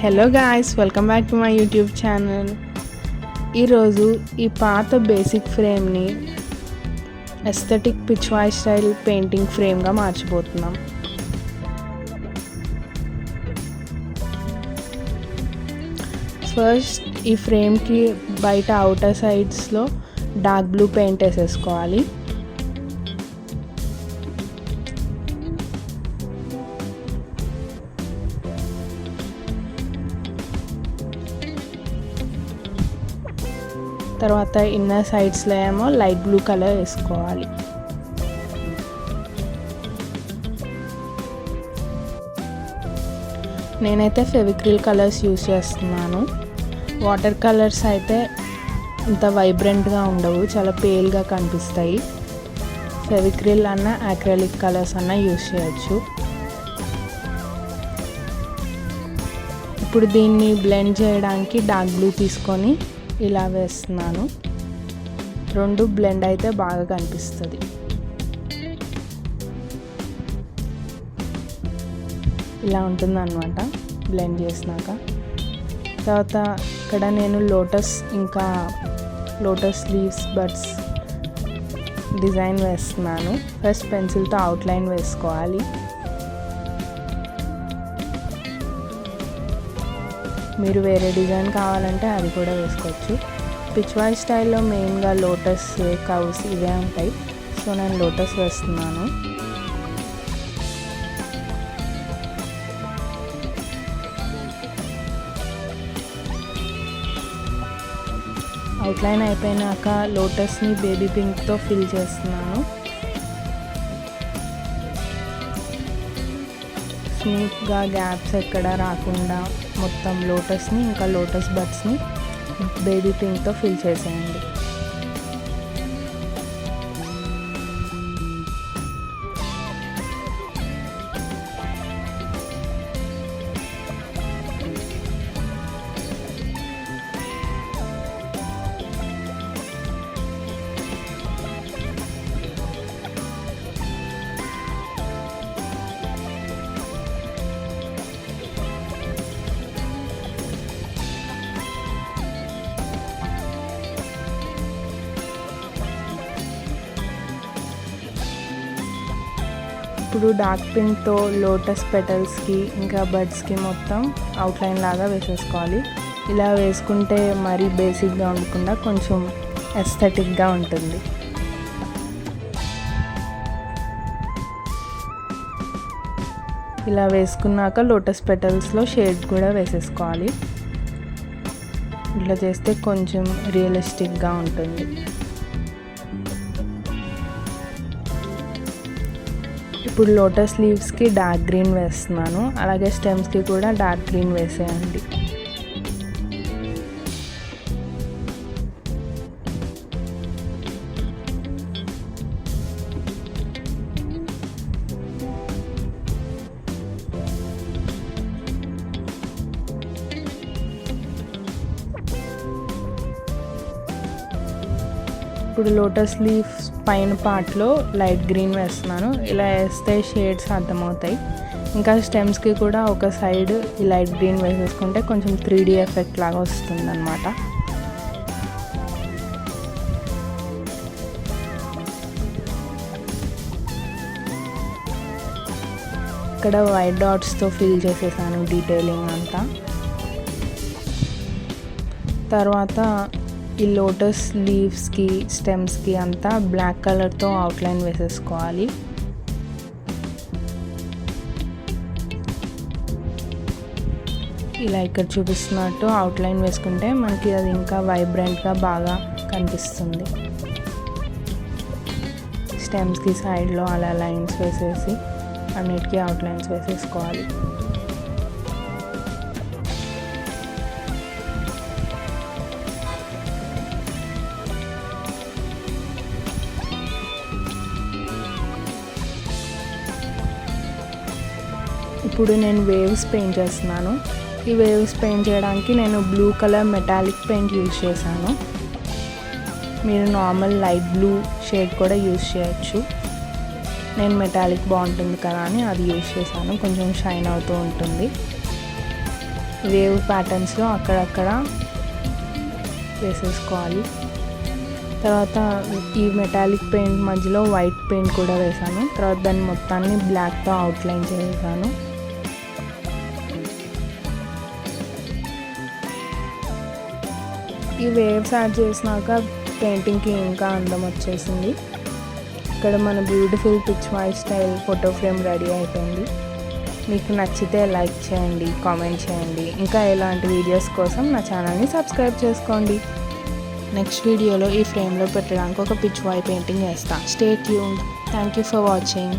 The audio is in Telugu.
Hello guys, welcome back to my YouTube channel. ఈరోజు ఈ పాత బేసిక్ ఫ్రేమ్ని ఎస్థెటిక్ పిచ్వాయ్ స్టైల్ పెయింటింగ్ ఫ్రేమ్గా మార్చిపోతున్నాం. ఫస్ట్ ఈ ఫ్రేమ్కి బయట అవుటర్ సైడ్స్లో డార్క్ బ్లూ పెయింట్ వేసేసుకోవాలి. తర్వాత ఇన్నర్ సైడ్స్లో ఏమో లైట్ బ్లూ కలర్ వేసుకోవాలి. నేనైతే ఫెవిక్రిల్ కలర్స్ యూస్ చేస్తున్నాను. వాటర్ కలర్స్ అయితే ఇంత వైబ్రెంట్గా ఉండవు, చాలా పేల్గా కనిపిస్తాయి. ఫెవిక్రిల్ అన్న యాక్రిలిక్ కలర్స్ అన్న యూస్ చేయొచ్చు. ఇప్పుడు దీన్ని బ్లెండ్ చేయడానికి డార్క్ బ్లూ తీసుకొని ఇలా వేస్తున్నాను. రెండు బ్లెండ్ అయితే బాగా కనిపిస్తుంది. ఇలా ఉంటుందన్నమాట బ్లెండ్ చేసినాక. తర్వాత ఇక్కడ నేను లోటస్ ఇంకా లోటస్ లీవ్స్ బడ్స్ డిజైన్ వేస్తున్నాను. ఫస్ట్ పెన్సిల్తో అవుట్లైన్ వేసుకోవాలి. మీరు వేరే డిజైన్ కావాలంటే అది కూడా వేసుకోవచ్చు. పిచ్వాయ్ స్టైల్లో మెయిన్గా లోటస్, కవ్స్ ఇవే ఉంటాయి. సో నేను లోటస్ వేస్తున్నాను. అవుట్లైన్ అయిపోయినాక లోటస్ని బేబీ పింక్తో ఫిల్ చేస్తున్నాను. స్మూత్గా గ్యాప్స్ ఎక్కడ రాకుండా మొత్తం లోటస్ని ఇంకా లోటస్ బడ్స్ని బేబీ పింక్తో ఫిల్ చేసేయండి. ఇప్పుడు డార్క్ పింక్తో లోటస్ పెటల్స్కి ఇంకా బడ్స్కి మొత్తం అవుట్లైన్ లాగా వేసేసుకోవాలి. ఇలా వేసుకుంటే మరీ బేసిక్గా ఉండకుండా కొంచెం ఎస్థెటిక్గా ఉంటుంది. ఇలా వేసుకున్నాక లోటస్ పెటల్స్లో షేడ్ కూడా వేసేసుకోవాలి. ఇట్లా చేస్తే కొంచెం రియలిస్టిక్గా ఉంటుంది. ఇప్పుడు లోటస్ లీవ్స్కి డార్క్ గ్రీన్ వేస్తున్నాను. అలాగే స్టెమ్స్కి కూడా డార్క్ గ్రీన్ వేసేయండి. ఇప్పుడు లోటస్ లీఫ్ పైన పార్ట్లో లైట్ గ్రీన్ వేస్తున్నాను. ఇలా వేస్తే షేడ్స్ అర్థమవుతాయి. ఇంకా స్టెమ్స్కి కూడా ఒక సైడ్ ఈ లైట్ గ్రీన్ వేసేసుకుంటే కొంచెం 3D ఎఫెక్ట్ లాగా వస్తుంది అన్నమాట. ఇక్కడ వైట్ డాట్స్తో ఫిల్ చేసేసాను డీటెయిలింగ్ అంతా. తర్వాత ఈ లోటస్ లీవ్స్కి స్టెమ్స్కి అంతా బ్లాక్ కలర్తో అవుట్లైన్ వేసేసుకోవాలి. ఇలా ఇక్కడ చూపిస్తున్నట్టు అవుట్లైన్ వేసుకుంటే మనకి అది ఇంకా వైబ్రెంట్గా బాగా కనిపిస్తుంది. స్టెమ్స్కి సైడ్లో అలా లైన్స్ వేసేసి అన్నిటికీ అవుట్లైన్స్ వేసేసుకోవాలి. ఇప్పుడు నేను వేవ్స్ పెయింట్ చేస్తున్నాను. ఈ వేవ్స్ పెయింట్ చేయడానికి నేను blue colour metallic paint use చేశాను. మీరు నార్మల్ లైట్ బ్లూ షేడ్ కూడా యూజ్ చేయొచ్చు. నేను మెటాలిక్ బాగుంటుంది కదా అని అది యూజ్ చేశాను, కొంచెం షైన్ అవుతూ ఉంటుంది. వేవ్ ప్యాటర్న్స్లో అక్కడక్కడ వేసేసుకోవాలి. తర్వాత ఈ మెటాలిక్ పెయింట్ మధ్యలో వైట్ పెయింట్ కూడా వేసాను. తర్వాత దాన్ని మొత్తాన్ని బ్లాక్తో అవుట్లైన్ చేసాను. ఈ వేవ్స్ యాడ్ చేసినాక పెయింటింగ్కి ఇంకా అందం వచ్చేసింది. ఇక్కడ మన బ్యూటిఫుల్ పిచ్ వై స్టైల్ ఫోటో ఫ్రేమ్ రెడీ అయిపోయింది. మీకు నచ్చితే లైక్ చేయండి, కామెంట్ చేయండి. ఇంకా ఇలాంటి వీడియోస్ కోసం నా ఛానల్ని సబ్స్క్రైబ్ చేసుకోండి. నెక్స్ట్ వీడియోలో ఈ ఫ్రేమ్లో పెట్టడానికి ఒక పిచ్ వై పెయింటింగ్ వేస్తాను. Stay tuned. Thank you for watching.